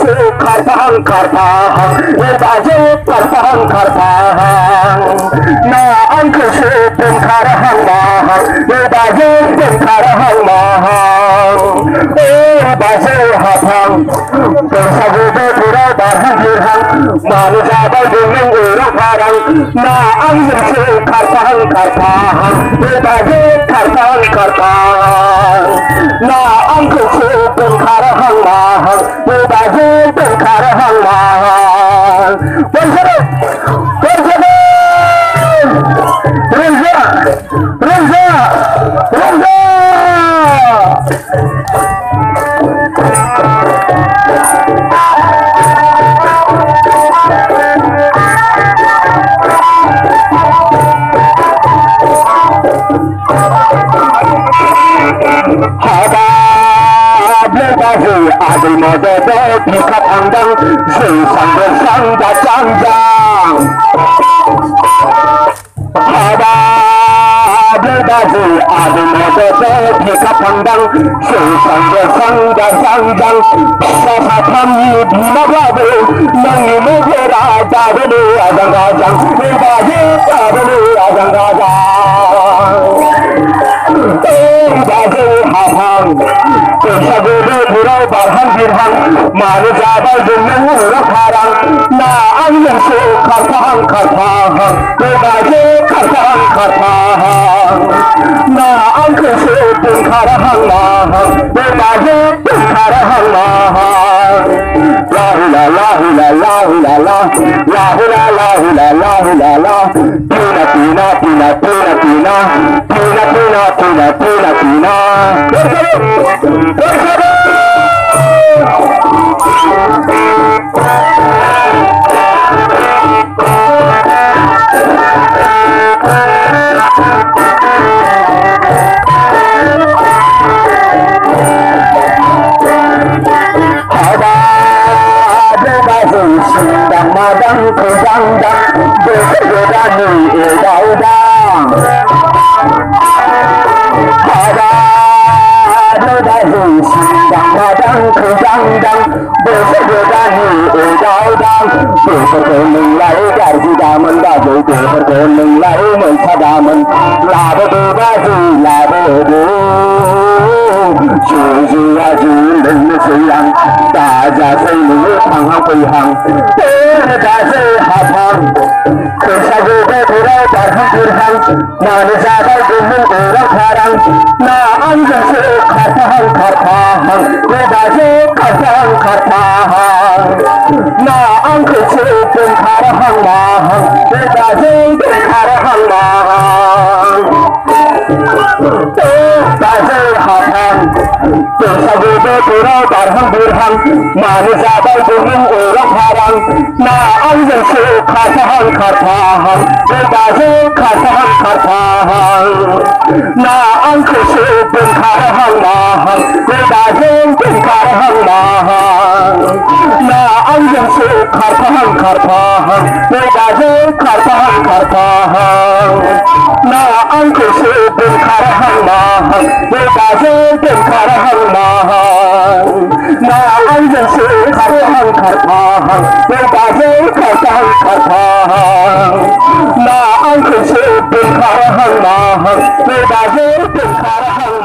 su kartahang kartahang baju kartahang kartahang na angku su karahang mahang baju karahang mahang baju hapang bersagu berpura barhang dirhang manusia dengan urang parang na angku su kartahang kartahang baju kartahang kartahang na angku su karahang mahang baju karahang mahang bersama bersama Reza Reza Reza Adil mododo dikat andang Sesang bersang dacang jang Ada berbaju Adil mododo dikat andang Sesang bersang dacang jang Sasa kami bina babu Mengimu kira jadulu adang rajang Berbaju jadulu adang rajang baju hafang bersagu berpurau barhang dirhang manusia dengan urang parang na angin su kartahang kartahang baju kartahang kartahang na angin su karahang mahang baju karahang mahang la la la la la la la la la la la la la pina pina pina pina pina pina pina pina pina pina bersama Sindang madang kejangdang bersedani udang-udang ada baju sindang madang kejangdang bersedani udang-udang berkening lai garji daman baju berkening lai mencadaman labo baju labo Susu aju lưng suyang Daja selu tanghang pihang Daja hafang Kesagu berpurau barhang dirhang Manusia dengan urang parang Na angin su kartahang kartahang Baju kartahang kartahang Na angin su karahang mahang Baju karahang mahang baju hafang bersagu berpurau barhang dirhang manusia dengan urang parang na angin su kartahang kartahang baju kartahang kartahang na angin su karahang mahang baju karahang mahang na angin su kartahang kartahang baju kartahang kartahang na angin su karahang mahang baju karahang mahang na angin su karahang kartahang baju karahang kartahang na angin su karahang mahang baju karahang